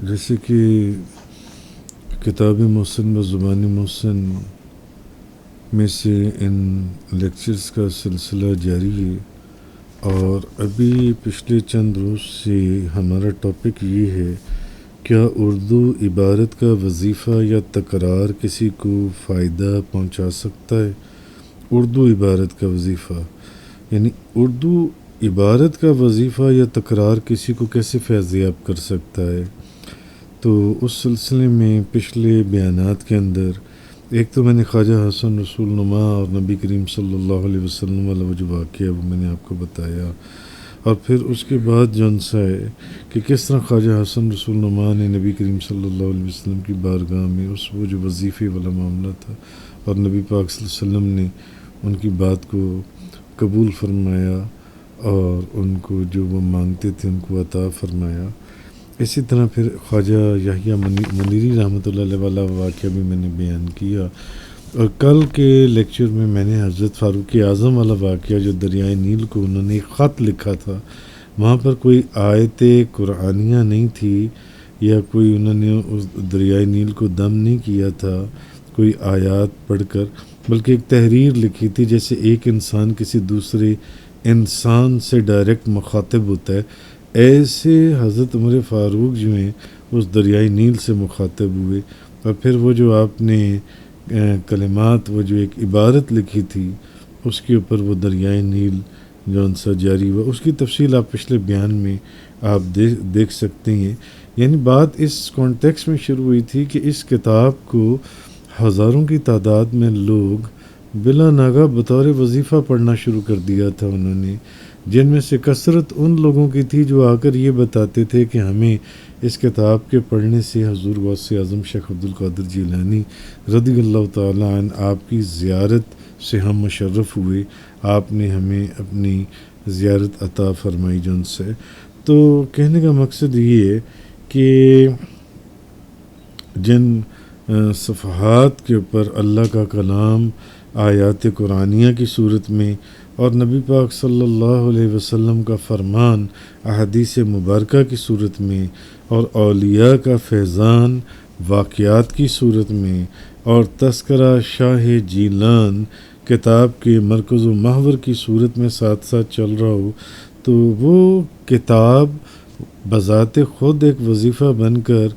جیسے کہ کتاب محسن و زبانی محسن میں سے ان لیکچرز کا سلسلہ جاری ہے، اور ابھی پچھلے چند روز سے ہمارا ٹاپک یہ ہے: کیا اردو عبارت کا وظیفہ یا تکرار کسی کو فائدہ پہنچا سکتا ہے؟ اردو عبارت کا وظیفہ یعنی اردو عبارت کا وظیفہ یا تکرار کسی کو کیسے فیضیاب کر سکتا ہے؟ تو اس سلسلے میں پچھلے بیانات کے اندر ایک تو میں نے خواجہ حسن رسول نما اور نبی کریم صلی اللہ علیہ وسلم والا وہ جو واقعہ وہ میں نے آپ کو بتایا، اور پھر اس کے بعد جون سا ہے کہ کس طرح خواجہ حسن رسول نما نے نبی کریم صلی اللہ علیہ وسلم کی بارگاہ میں اس وہ جو وظیفے والا معاملہ تھا، اور نبی پاک صلی اللہ علیہ وسلم نے ان کی بات کو قبول فرمایا اور ان کو جو وہ مانگتے تھے ان کو عطا فرمایا۔ اسی طرح پھر خواجہ یحییٰ منیری رحمۃ اللہ علیہ والا واقعہ بھی میں نے بیان کیا، اور کل کے لیکچر میں میں نے حضرت فاروق اعظم والا واقعہ جو دریائے نیل کو انہوں نے ایک خط لکھا تھا، وہاں پر کوئی آیت قرآنیہ نہیں تھی یا کوئی انہوں نے اس دریائے نیل کو دم نہیں کیا تھا کوئی آیات پڑھ کر، بلکہ ایک تحریر لکھی تھی جیسے ایک انسان کسی دوسرے انسان سے ڈائریکٹ مخاطب ہوتا ہے، ایسے حضرت عمر فاروق جو ہیں اس دریائے نیل سے مخاطب ہوئے، اور پھر وہ جو آپ نے کلمات وہ جو ایک عبارت لکھی تھی اس کے اوپر وہ دریائے نیل جون سا جاری ہوا، اس کی تفصیل آپ پچھلے بیان میں آپ دیکھ سکتے ہیں۔ یعنی بات اس کانٹیکس میں شروع ہوئی تھی کہ اس کتاب کو ہزاروں کی تعداد میں لوگ بلا ناغہ بطور وظیفہ پڑھنا شروع کر دیا تھا انہوں نے، جن میں سے کثرت ان لوگوں کی تھی جو آ کر یہ بتاتے تھے کہ ہمیں اس کتاب کے پڑھنے سے حضور غوث اعظم شیخ عبدالقادر جیلانی رضی اللہ تعالیٰ عنہ آپ کی زیارت سے ہم مشرف ہوئے، آپ نے ہمیں اپنی زیارت عطا فرمائی جن سے۔ تو کہنے کا مقصد یہ ہے کہ جن صفحات کے اوپر اللہ کا کلام آیات قرآنیہ کی صورت میں اور نبی پاک صلی اللہ علیہ وسلم کا فرمان احادیث مبارکہ کی صورت میں اور اولیاء کا فیضان واقعات کی صورت میں اور تذکرہ شاہ جیلان کتاب کے مرکز و محور کی صورت میں ساتھ ساتھ چل رہا ہو، تو وہ کتاب بذات خود ایک وظیفہ بن کر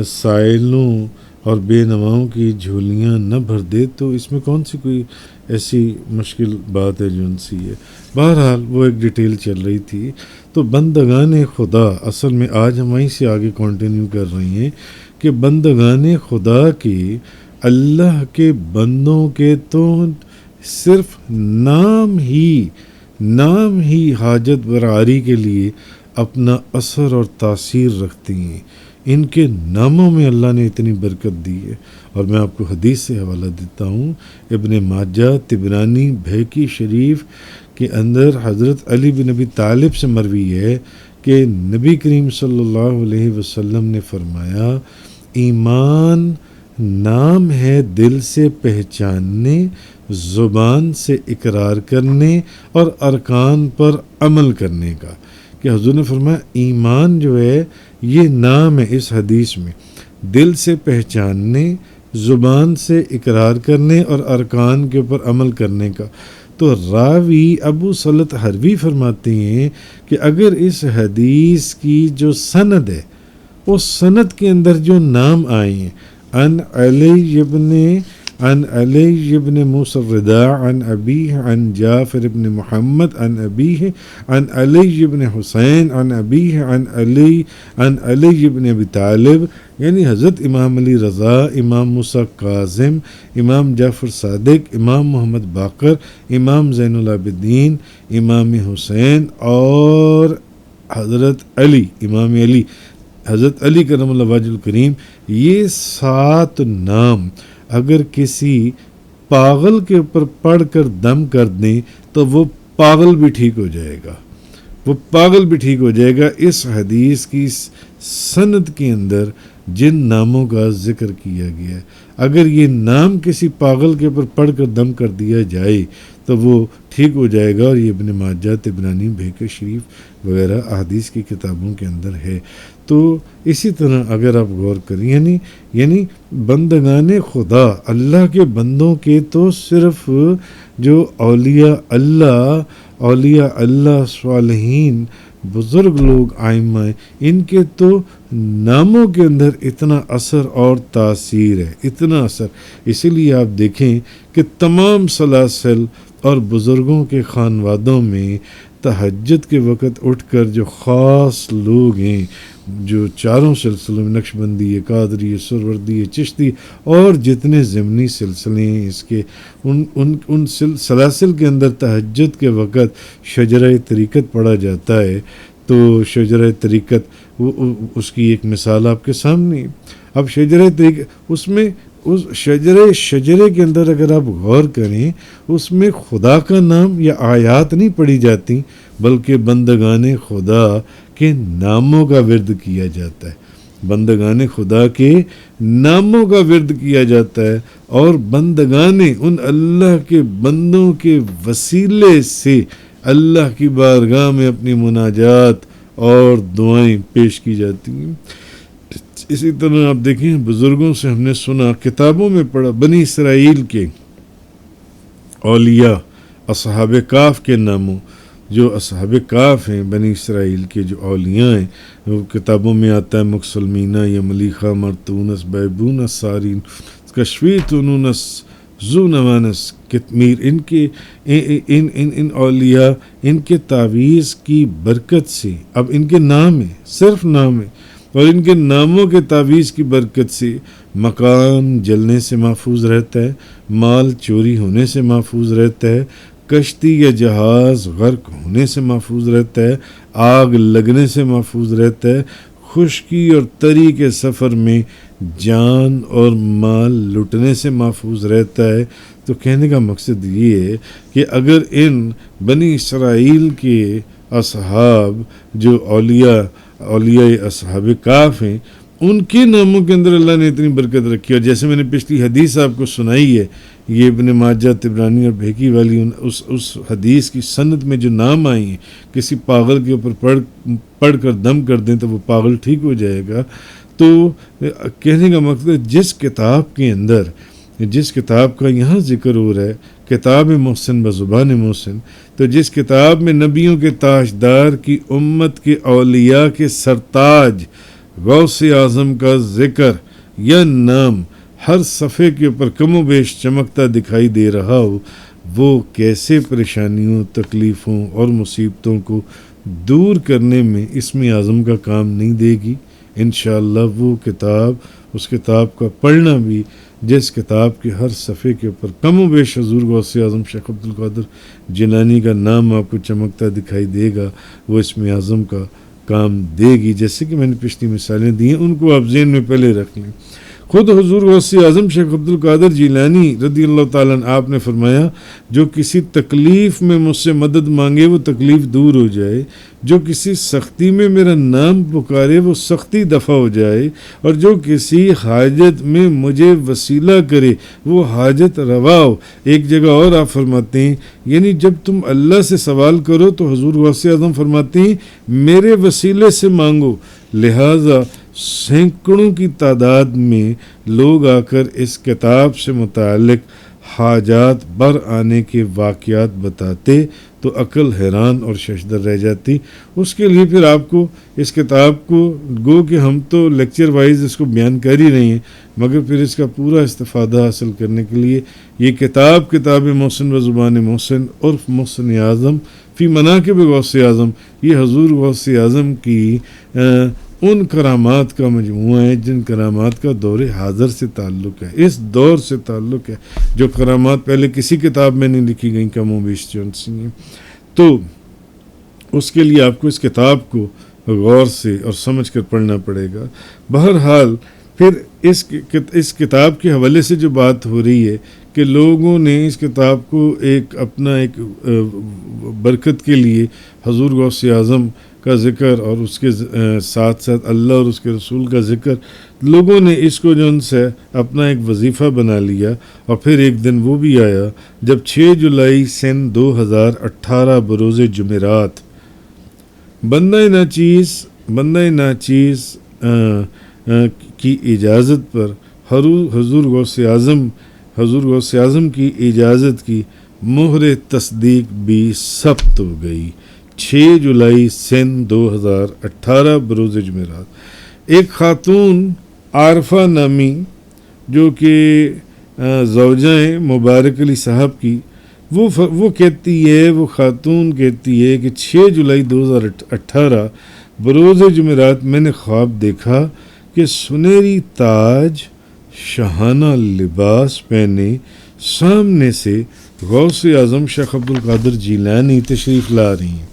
سائلوں اور بے نواؤں کی جھولیاں نہ بھر دے، تو اس میں کون سی کوئی ایسی مشکل بات ہے جو ان سی ہے۔ بہرحال وہ ایک ڈیٹیل چل رہی تھی۔ تو بندگان خدا، اصل میں آج ہم وہیں سے آگے کنٹینیو کر رہے ہیں کہ بندگان خدا کے اللہ کے بندوں کے تو صرف نام ہی حاجت براری کے لیے اپنا اثر اور تاثیر رکھتی ہیں، ان کے ناموں میں اللہ نے اتنی برکت دی ہے۔ اور میں آپ کو حدیث سے حوالہ دیتا ہوں، ابن ماجہ طبرانی بہقی شریف کے اندر حضرت علی بن ابی طالب سے مروی ہے کہ نبی کریم صلی اللہ علیہ وسلم نے فرمایا، ایمان نام ہے دل سے پہچاننے، زبان سے اقرار کرنے اور ارکان پر عمل کرنے کا۔ کہ حضور نے فرمایا ایمان جو ہے یہ نام ہے اس حدیث میں، دل سے پہچاننے، زبان سے اقرار کرنے اور ارکان کے اوپر عمل کرنے کا۔ تو راوی ابو صلت حروی فرماتے ہیں کہ اگر اس حدیث کی جو سند ہے اس سند کے اندر جو نام آئے ہیں، عن علی ابن موسیٰ الرضاع عن ابیہ عن جعفر ابن محمد عن ابیہ عن علی ابن حسین عن ابیہ عن علی ابن ابی طالب، یعنی حضرت امام علی رضا، امام موسیٰ کاظم، امام جعفر صادق، امام محمد باقر، امام زین العابدین، امام حسین اور حضرت علی، امام علی، حضرت علی کرم اللہ وجہ الکریم، یہ 7 نام اگر کسی پاگل کے اوپر پڑھ کر دم کر دیں تو وہ پاگل بھی ٹھیک ہو جائے گا، وہ پاگل بھی ٹھیک ہو جائے گا۔ اس حدیث کی سند کے اندر جن ناموں کا ذکر کیا گیا ہے، اگر یہ نام کسی پاگل کے اوپر پڑھ کر دم کر دیا جائے تو وہ ٹھیک ہو جائے گا، اور یہ ابن ماجہ طبرانی بہقی شریف وغیرہ احادیث کی کتابوں کے اندر ہے۔ تو اسی طرح اگر آپ غور کریں یعنی بندگان خدا، اللہ کے بندوں کے تو صرف جو اولیاء اللہ صالحین بزرگ لوگ ائمہ ہیں، ان کے تو ناموں کے اندر اتنا اثر اور تاثیر ہے، اتنا اثر. اسی لیے آپ دیکھیں کہ تمام سلاسل اور بزرگوں کے خانوادوں میں تہجد کے وقت اٹھ کر جو خاص لوگ ہیں، جو چاروں سلسلوں میں نقشبندی، قادری، سروردی، چشتی اور جتنے ضمنی سلسلے ہیں اس کے، ان سلاسل کے اندر تہجد کے وقت شجرہ طریقت پڑھا جاتا ہے. تو شجرہ طریقت اس کی ایک مثال آپ کے سامنے. اب شجرہ طریقت اس میں اس شجرے کے اندر اگر آپ غور کریں، اس میں خدا کا نام یا آیات نہیں پڑھی جاتی، بلکہ بندگان خدا کے ناموں کا ورد کیا جاتا ہے. بندگان خدا کے ناموں کا ورد کیا جاتا ہے، اور بندگان ان اللہ کے بندوں کے وسیلے سے اللہ کی بارگاہ میں اپنی مناجات اور دعائیں پیش کی جاتی ہیں. اسی طرح آپ دیکھیں، بزرگوں سے ہم نے سنا، کتابوں میں پڑھا، بنی اسرائیل کے اولیاء اصحاب کاف کے ناموں، جو اصحاب کاف ہیں بنی اسرائیل کے جو اولیاء ہیں، وہ کتابوں میں آتا ہے مکسلمینہ یا ملیخہ مرتونس بیبونس سارین کشویتونس زونوانس کتمیر. ان کے ان اولیاء، ان کے تعویذ کی برکت سے، اب ان کے نام ہیں، صرف نام ہیں، اور ان کے ناموں کے تعویذ کی برکت سے مکان جلنے سے محفوظ رہتا ہے، مال چوری ہونے سے محفوظ رہتا ہے، کشتی یا جہاز غرق ہونے سے محفوظ رہتا ہے، آگ لگنے سے محفوظ رہتا ہے، خشکی اور تری کے سفر میں جان اور مال لٹنے سے محفوظ رہتا ہے. تو کہنے کا مقصد یہ ہے کہ اگر ان بنی اسرائیل کے اصحاب جو اولیاء اصحاب کاف ہیں، ان کے ناموں کے اندر اللہ نے اتنی برکت رکھی، اور جیسے میں نے پچھلی حدیث آپ کو سنائی ہے، یہ ابن ماجہ، طبرانی اور بہقی والی، اس حدیث کی سند میں جو نام آئی ہیں، کسی پاگل کے اوپر پڑھ کر دم کر دیں تو وہ پاگل ٹھیک ہو جائے گا. تو کہنے کا مقصد جس کتاب کے اندر، جس کتاب کا یہاں ذکر ہو رہا ہے، کتاب محسن بزبان محسن، تو جس کتاب میں نبیوں کے تاجدار کی امت کے اولیاء کے سرتاج غوث اعظم کا ذکر یا نام ہر صفحے کے اوپر کم و بیش چمکتا دکھائی دے رہا ہو، وہ کیسے پریشانیوں، تکلیفوں اور مصیبتوں کو دور کرنے میں اسم اعظم کا کام نہیں دے گی. انشاءاللہ وہ کتاب، اس کتاب کا پڑھنا بھی، جس کتاب کے ہر صفحے کے اوپر کم و بیش حضور غوث اعظم شیخ عبدالقادر جیلانی کا نام آپ کو چمکتا دکھائی دے گا، وہ اسم اعظم کا کام دے گی. جیسے کہ میں نے پچھلی مثالیں دی ہیں، ان کو آپ ذہن میں پہلے رکھ لیں. خود حضور غوث اعظم شیخ عبدالقادر جیلانی رضی اللہ تعالیٰ عنہ آپ نے فرمایا، جو کسی تکلیف میں مجھ سے مدد مانگے وہ تکلیف دور ہو جائے، جو کسی سختی میں میرا نام پکارے وہ سختی دفع ہو جائے، اور جو کسی حاجت میں مجھے وسیلہ کرے وہ حاجت روا ہو. ایک جگہ اور آپ فرماتے ہیں، یعنی جب تم اللہ سے سوال کرو تو حضور غوث اعظم فرماتے ہیں میرے وسیلے سے مانگو. لہٰذا سینکڑوں کی تعداد میں لوگ آ کر اس کتاب سے متعلق حاجات بر آنے کے واقعات بتاتے تو عقل حیران اور ششدر رہ جاتی. اس کے لیے پھر آپ کو اس کتاب کو، گو کہ ہم تو لیکچر وائز اس کو بیان کر ہی رہے ہیں، مگر پھر اس کا پورا استفادہ حاصل کرنے کے لیے یہ کتاب محسن و زبان محسن عرف محسن اعظم فی مناقب غوث اعظم، یہ حضور غوث اعظم کی ان کرامات کا مجموعہ ہے جن کرامات کا دور حاضر سے تعلق ہے، اس دور سے تعلق ہے، جو کرامات پہلے کسی کتاب میں نہیں لکھی گئیں، کم و بیش چونسی ہیں. تو اس کے لیے آپ کو اس کتاب کو غور سے اور سمجھ کر پڑھنا پڑے گا. بہرحال پھر اس کتاب کے حوالے سے جو بات ہو رہی ہے کہ لوگوں نے اس کتاب کو اپنا ایک برکت کے لیے حضور غوث اعظم کا ذکر اور اس کے ساتھ ساتھ اللہ اور اس کے رسول کا ذکر، لوگوں نے اس کو جو ان سے اپنا ایک وظیفہ بنا لیا. اور پھر ایک دن وہ بھی آیا جب 6 جولائی سن 2018 بروز جمعرات بندہ ناچیز بندہ ناچیز کی اجازت پر حضور غوث اعظم کی اجازت کی مہر تصدیق بھی ثبت ہو گئی۔ 6 جولائی سن 2018 بروز جمعرات ایک خاتون عارفہ نامی جو کہ زوجہ ہیں مبارک علی صاحب کی، وہ کہتی ہے، وہ خاتون کہتی ہے کہ 6 جولائی 2018 بروز جمعرات میں نے خواب دیکھا کہ سنہری تاج، شاہانہ لباس پہنے سامنے سے غوث اعظم شیخ عبدالقادر جیلانی تشریف لا رہی ہیں،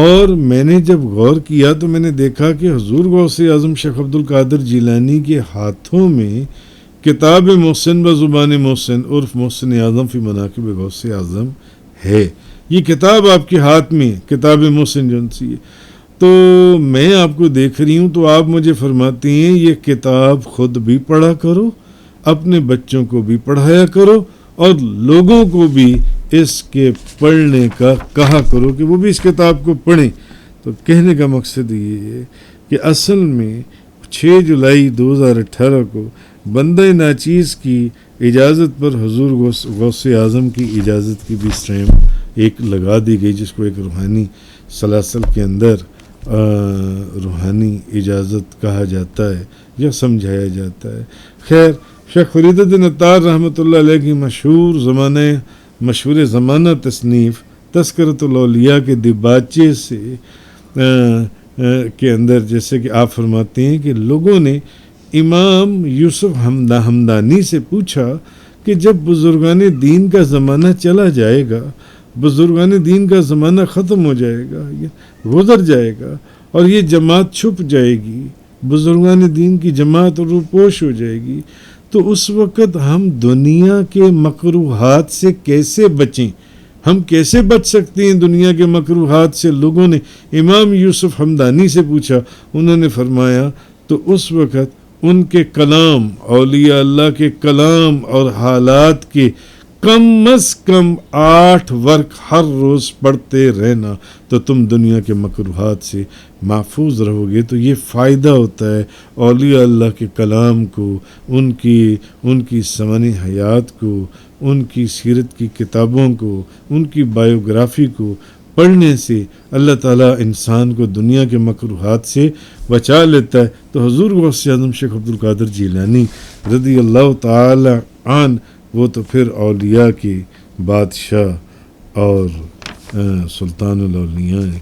اور میں نے جب غور کیا تو میں نے دیکھا کہ حضور غوث اعظم شیخ عبدالقادر جیلانی کے ہاتھوں میں کتاب محسن بزبان محسن عرف محسن اعظم فی مناقب غوث اعظم ہے۔ یہ کتاب آپ کے ہاتھ میں، کتاب محسن جنسی ہے۔ تو میں آپ کو دیکھ رہی ہوں تو آپ مجھے فرماتے ہیں یہ کتاب خود بھی پڑھا کرو، اپنے بچوں کو بھی پڑھایا کرو، اور لوگوں کو بھی اس کے پڑھنے کا کہا کرو کہ وہ بھی اس کتاب کو پڑھیں۔ تو کہنے کا مقصد یہ ہے کہ اصل میں 6 جولائی 2018 کو بندہ ناچیز کی اجازت پر حضور غوث اعظم کی اجازت کی بھی اسٹیمپ ایک لگا دی گئی، جس کو ایک روحانی سلاسل کے اندر روحانی اجازت کہا جاتا ہے یا سمجھایا جاتا ہے۔ خیر، شیخ فرید الدین عطار رحمۃ اللہ علیہ کی مشہور زمانہ تصنیف تذکرۃ الاولیاء کے دباچے سے کے اندر جیسے کہ آپ فرماتے ہیں کہ لوگوں نے امام یوسف ہمدانی سے پوچھا کہ جب بزرگان دین کا زمانہ چلا جائے گا، بزرگان دین کا زمانہ ختم ہو جائے گا، گزر جائے گا، اور یہ جماعت چھپ جائے گی، بزرگان دین کی جماعت روپوش ہو جائے گی، تو اس وقت ہم دنیا کے مکروہات سے کیسے بچیں؟ ہم کیسے بچ سکتے ہیں دنیا کے مکروہات سے؟ لوگوں نے امام یوسف ہمدانی سے پوچھا، انہوں نے فرمایا تو اس وقت ان کے کلام، اولیاء اللہ کے کلام اور حالات کے کم از کم 8 ورق ہر روز پڑھتے رہنا تو تم دنیا کے مکروہات سے محفوظ رہو گے۔ تو یہ فائدہ ہوتا ہے اولیاء اللہ کے کلام کو، ان کی سمن حیات کو، ان کی سیرت کی کتابوں کو، ان کی بایوگرافی کو پڑھنے سے اللہ تعالیٰ انسان کو دنیا کے مکروہات سے بچا لیتا ہے۔ تو حضور غوث اعظم شیخ عبدالقادر جیلانی رضی اللہ تعالی عنہ وہ تو پھر اولیاء کے بادشاہ اور سلطان الاولیاء ہیں۔